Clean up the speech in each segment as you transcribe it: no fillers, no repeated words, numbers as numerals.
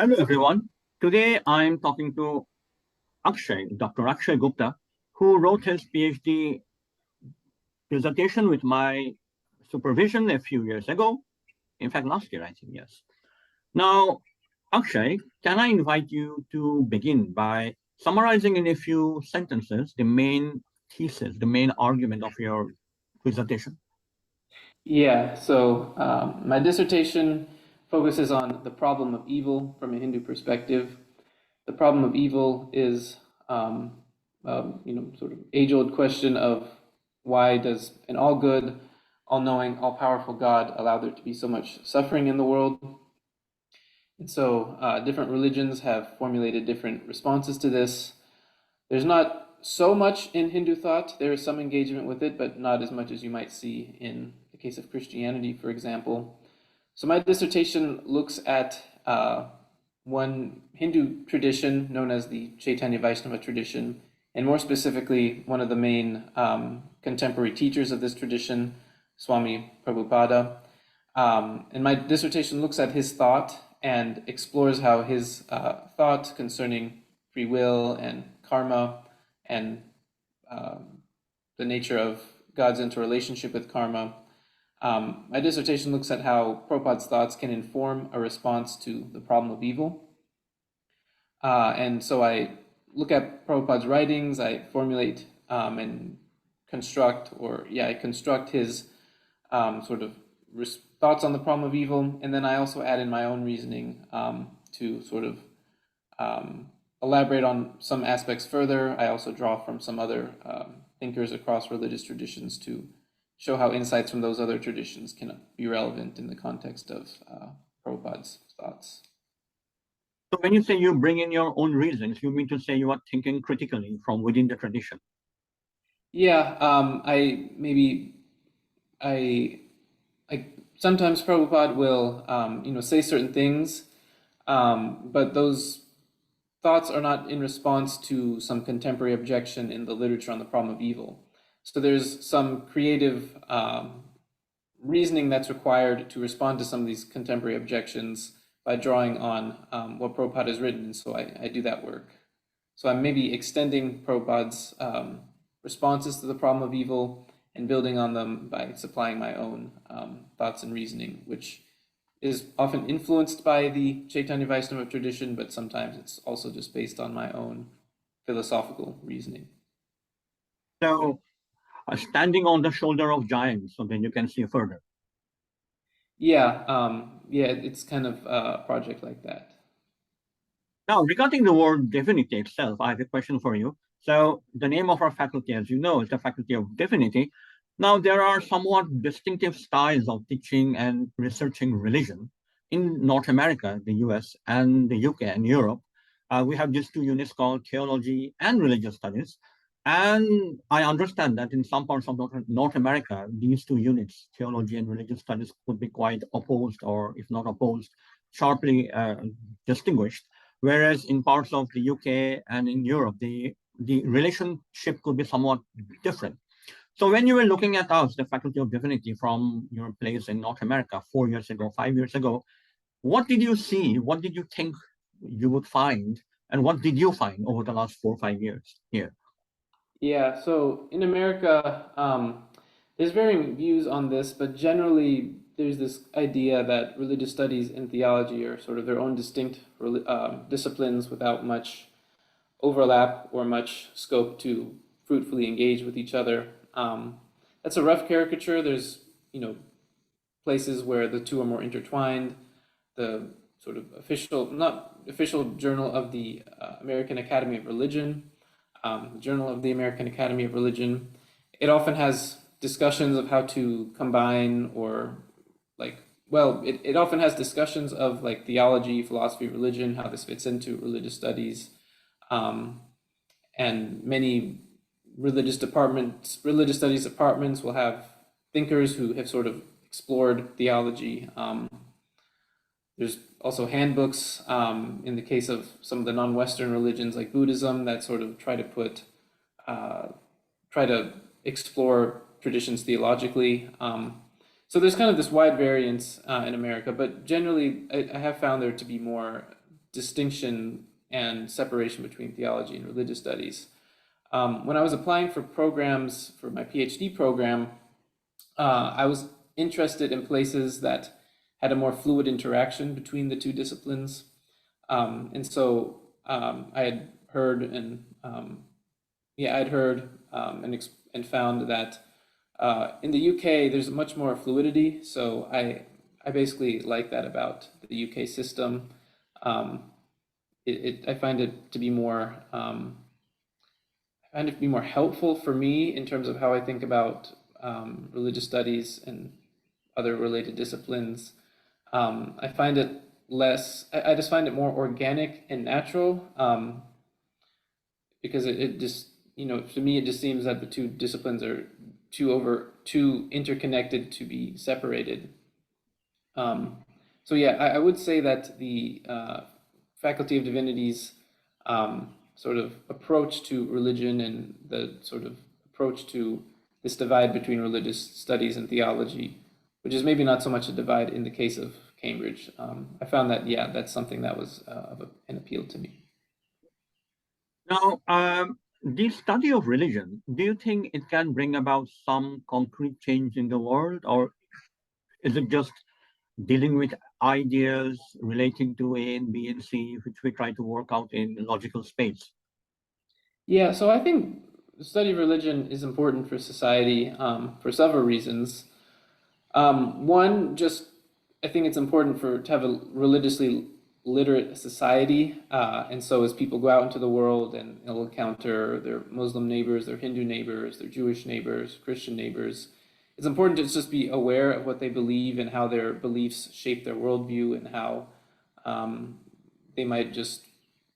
Hello, everyone. Today I'm talking to Akshay, Dr. Akshay Gupta, who wrote his PhD dissertation with my supervision a few years ago. In fact, last year, I think, yes. Now, Akshay, can I invite you to begin by summarizing in a few sentences the main thesis, the main argument of your dissertation? My dissertation focuses on the problem of evil from a Hindu perspective. The problem of evil is, sort of age-old question of why does an all-good, all-knowing, all-powerful God allow there to be so much suffering in the world? Different religions have formulated different responses to this. There's not so much in Hindu thought. There is some engagement with it, but not as much as you might see in the case of Christianity, for example. So my dissertation looks at one Hindu tradition known as the Chaitanya Vaishnava tradition, and more specifically, one of the main contemporary teachers of this tradition, Swami Prabhupada. And my dissertation looks at his thought and explores how his thought concerning free will and karma and the nature of God's interrelationship with karma. My dissertation looks at how Prabhupada's thoughts can inform a response to the problem of evil. And so I look at Prabhupada's writings, I formulate and I construct his thoughts on the problem of evil, and then I also add in my own reasoning to sort of elaborate on some aspects further. I also draw from some other thinkers across religious traditions to show how insights from those other traditions can be relevant in the context of Prabhupada's thoughts. So when you say you bring in your own reasons, you mean to say you are thinking critically from within the tradition? Yeah, I sometimes Prabhupada will say certain things, but those thoughts are not in response to some contemporary objection in the literature on the problem of evil. So there's some creative reasoning that's required to respond to some of these contemporary objections by drawing on what Prabhupada has written, and so I do that work. So I'm maybe extending Prabhupada's responses to the problem of evil and building on them by supplying my own thoughts and reasoning, which is often influenced by the Chaitanya Vaishnava tradition, but sometimes it's also just based on my own philosophical reasoning. So standing on the shoulder of giants, so then you can see further. It's kind of a project like that. Now, regarding the word divinity itself, I have a question for you. So the name of our faculty, as you know, is the Faculty of Divinity. Now, there are somewhat distinctive styles of teaching and researching religion in North America, the US, and the UK and Europe. We have these two units called theology and religious studies. And I understand that in some parts of North America, these two units, theology and religious studies, could be quite opposed, or if not opposed, sharply distinguished. Whereas in parts of the UK and in Europe, the relationship could be somewhat different. So when you were looking at us, the Faculty of Divinity, from your place in North America 4 years ago, 5 years ago, what did you see? What did you think you would find? And what did you find over the last 4 or 5 years here? Yeah, so in America, there's varying views on this, but generally there's this idea that religious studies and theology are sort of their own distinct disciplines without much overlap or much scope to fruitfully engage with each other. That's a rough caricature. There's, places where the two are more intertwined. The sort of not official journal of the American Academy of Religion, Journal of the American Academy of Religion. It often has discussions of how to combine it often has discussions of like theology, philosophy, religion, how this fits into religious studies. And many religious studies departments will have thinkers who have sort of explored theology. There's also handbooks in the case of some of the non-Western religions like Buddhism that sort of try to explore traditions theologically. So there's kind of this wide variance in America, but generally I have found there to be more distinction and separation between theology and religious studies. When I was applying for programs for my PhD program, I was interested in places that had a more fluid interaction between the two disciplines. And so I had heard and found that in the UK there's much more fluidity. So I basically like that about the UK system. I find it to be more helpful for me in terms of how I think about religious studies and other related disciplines. I find it I just find it more organic and natural, because it just, to me, it just seems that the two disciplines are too interconnected to be separated. So yeah, I would say that the Faculty of Divinity's sort of approach to religion and the sort of approach to this divide between religious studies and theology, which is maybe not so much a divide in the case of Cambridge. I found that, yeah, that's something that was an appeal to me. Now, the study of religion, do you think it can bring about some concrete change in the world, or is it just dealing with ideas relating to A and B and C, which we try to work out in logical space? Yeah, so I think the study of religion is important for society for several reasons. One, just I think it's important to have a religiously literate society, and so as people go out into the world and they'll encounter their Muslim neighbors, their Hindu neighbors, their Jewish neighbors, Christian neighbors, it's important to just be aware of what they believe and how their beliefs shape their worldview and how they might just,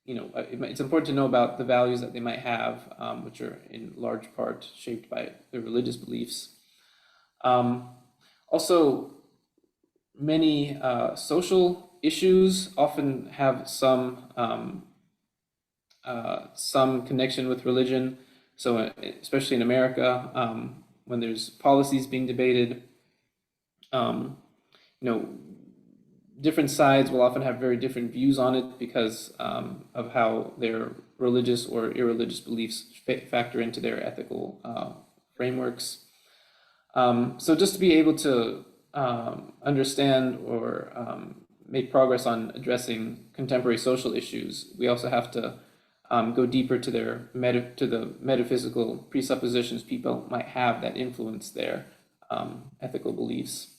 it's important to know about the values that they might have, which are in large part shaped by their religious beliefs. Also, many social issues often have some connection with religion. So, especially in America, when there's policies being debated, different sides will often have very different views on it because of how their religious or irreligious beliefs factor into their ethical frameworks. So just to be able to understand or make progress on addressing contemporary social issues, we also have to go deeper to the metaphysical presuppositions people might have that influence their ethical beliefs.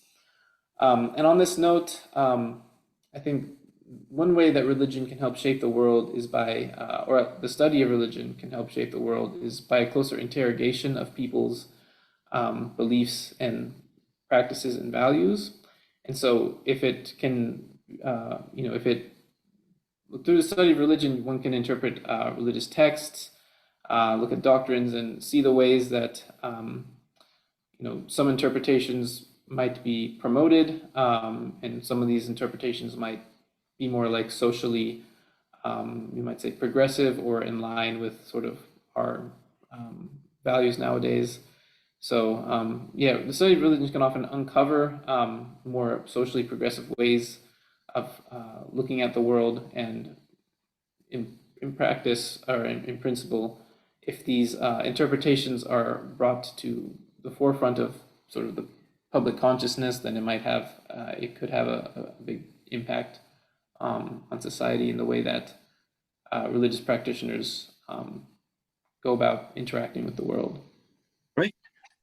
And on this note, I think one way that religion can help shape the world is by, or the study of religion can help shape the world, is by a closer interrogation of people's beliefs and practices and values. And so if it can, through the study of religion, one can interpret religious texts, look at doctrines, and see the ways that, some interpretations might be promoted, and some of these interpretations might be more like socially, you might say progressive or in line with sort of our values nowadays. So yeah, the study of religion can often uncover more socially progressive ways of looking at the world, and in practice or in principle, if these interpretations are brought to the forefront of sort of the public consciousness, then it could have a big impact on society in the way that religious practitioners go about interacting with the world. Right.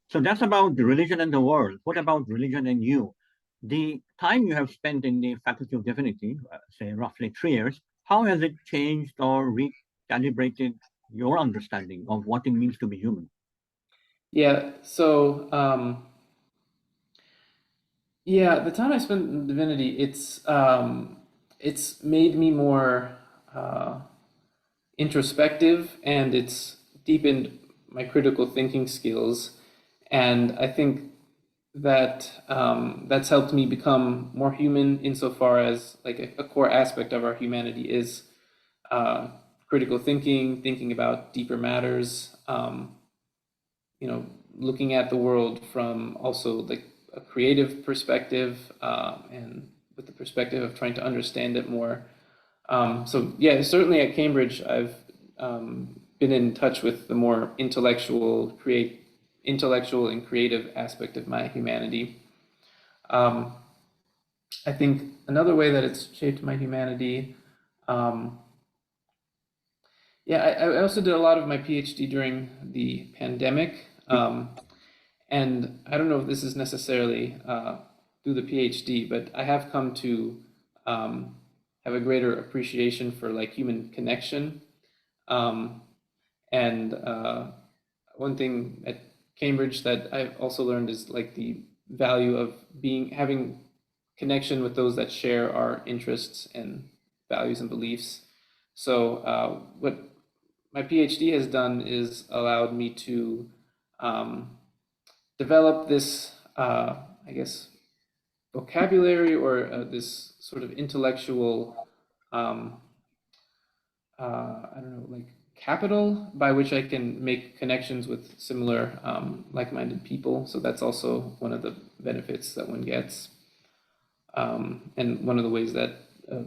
So that's about the religion and the world. What about religion and you? The time you have spent in the Faculty of Divinity, say roughly 3 years, how has it changed or recalibrated your understanding of what it means to be human? Yeah, so yeah, the time I spent in divinity, it's made me more introspective, and it's deepened my critical thinking skills, and I think that that's helped me become more human insofar as like a core aspect of our humanity is critical thinking about deeper matters, looking at the world from also like a creative perspective, and with the perspective of trying to understand it more. So yeah, certainly at Cambridge, I've been in touch with the more intellectual and creative aspect of my humanity. Um, I think another way that it's shaped my humanity, um, yeah, I also did a lot of my PhD during the pandemic, and I don't know if this is necessarily through the PhD, but I have come to um, have a greater appreciation for like human connection. Um, and one thing at Cambridge that I've also learned is like the value of having connection with those that share our interests and values and beliefs. So what my PhD has done is allowed me to um, develop this, I guess, vocabulary or this sort of intellectual um, I don't know, like capital by which I can make connections with similar like-minded people. So that's also one of the benefits that one gets, and one of the ways that uh,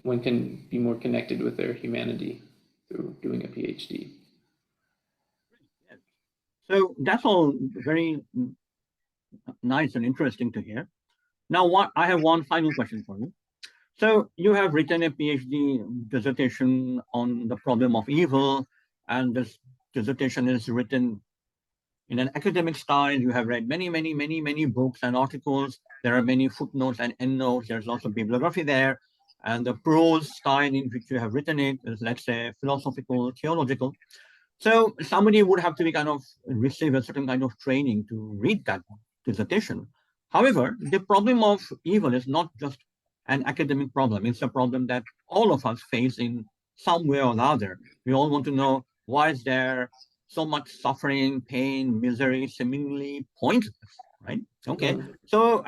one can be more connected with their humanity through doing a PhD. Yes. So that's all very nice and interesting to hear. Now, I have one final question for you. So you have written a PhD dissertation on the problem of evil, and this dissertation is written in an academic style. You have read many, many, many, many books and articles. There are many footnotes and endnotes. There's also bibliography there. And the prose style in which you have written it is, let's say, philosophical, theological. So somebody would have to be kind of receive a certain kind of training to read that dissertation. However, the problem of evil is not just an academic problem. It's a problem that all of us face in some way or another. We all want to know, why is there so much suffering, pain, misery, seemingly pointless, right? Okay. Mm. So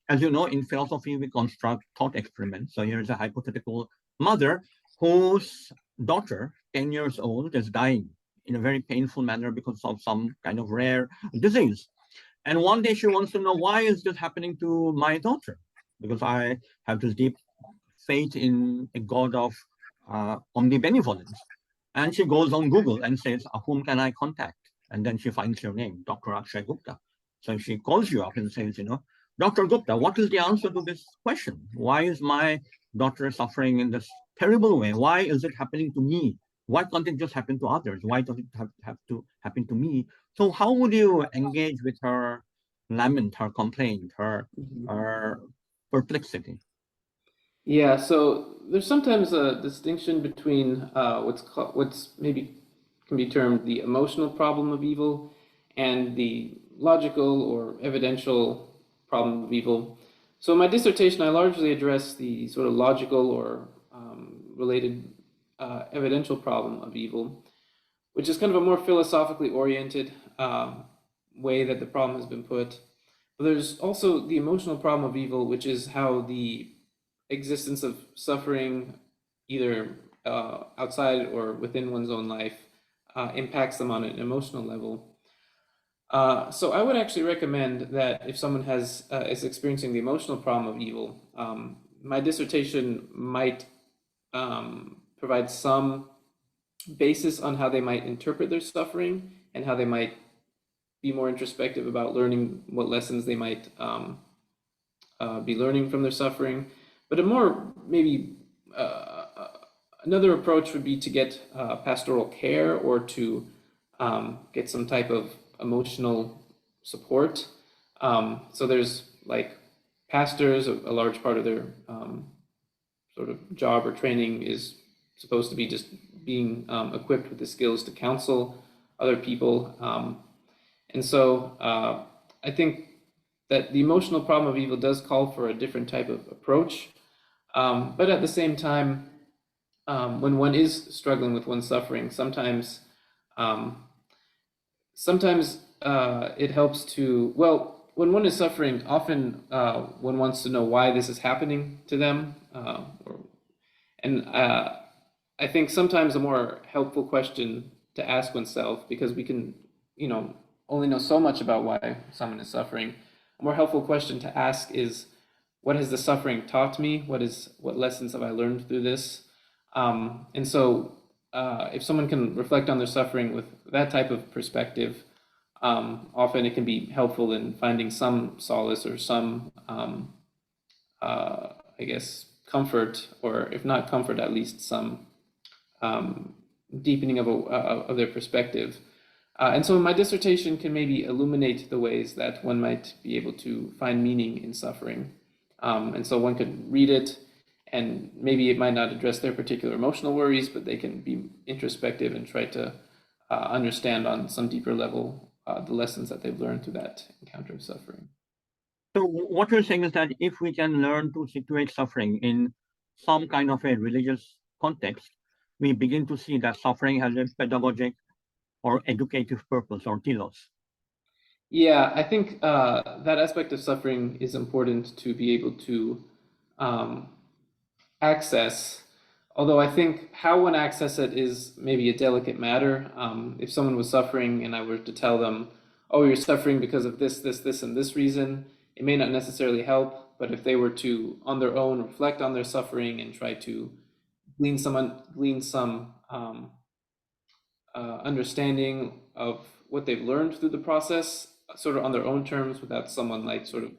as you know, in philosophy, we construct thought experiments. So here's a hypothetical mother whose daughter, 10 years old, is dying in a very painful manner because of some kind of rare disease. And one day she wants to know, why is this happening to my daughter? Because I have this deep faith in a God of omnibenevolence. And she goes on Google and says, whom can I contact? And then she finds your name, Dr. Akshay Gupta. So she calls you up and says, Dr. Gupta, what is the answer to this question? Why is my daughter suffering in this terrible way? Why is it happening to me? Why can't it just happen to others? Why does it have to happen to me? So how would you engage with her lament, her complaint, Mhm. her perplexity? Yeah, so there's sometimes a distinction between what's maybe can be termed the emotional problem of evil and the logical or evidential problem of evil. So in my dissertation, I largely address the sort of logical or related evidential problem of evil, which is kind of a more philosophically oriented way that the problem has been put. But there's also the emotional problem of evil, which is how the existence of suffering, either outside or within one's own life, impacts them on an emotional level. So I would actually recommend that if someone is experiencing the emotional problem of evil, my dissertation might provide some basis on how they might interpret their suffering and how they might be more introspective about learning what lessons they might be learning from their suffering. But a more maybe another approach would be to get pastoral care or to get some type of emotional support. So there's like pastors, a large part of their sort of job or training is supposed to be just being equipped with the skills to counsel other people. And so I think that the emotional problem of evil does call for a different type of approach. But at the same time, when one is struggling with one's suffering, um, sometimes it helps to, well, when one is suffering, often one wants to know why this is happening to them. And I think sometimes a more helpful question to ask oneself, because we can, only know so much about why someone is suffering. A more helpful question to ask is, what has the suffering taught me? What lessons have I learned through this? And so, if someone can reflect on their suffering with that type of perspective, often it can be helpful in finding some solace or some, I guess, comfort, or if not comfort, at least some deepening of their perspective. And so my dissertation can maybe illuminate the ways that one might be able to find meaning in suffering. And so one could read it, and maybe it might not address their particular emotional worries, but they can be introspective and try to understand on some deeper level the lessons that they've learned through that encounter of suffering. So what you're saying is that if we can learn to situate suffering in some kind of a religious context, we begin to see that suffering has a pedagogic or educative purpose or telos. Yeah, I think that aspect of suffering is important to be able to um, access, although I think how one access it is maybe a delicate matter. If someone was suffering and I were to tell them, oh, you're suffering because of this, and this reason, it may not necessarily help. But if they were to, on their own, reflect on their suffering and try to glean some understanding of what they've learned through the process, sort of on their own terms, without someone like sort of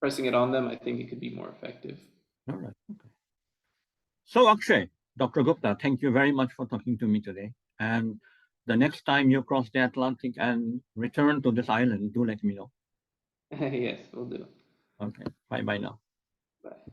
pressing it on them, I think it could be more effective. All right. Okay. So Akshay, Dr. Gupta, thank you very much for talking to me today. And the next time you cross the Atlantic and return to this island, do let me know. Yes, we'll do. Okay. Bye bye now. Bye.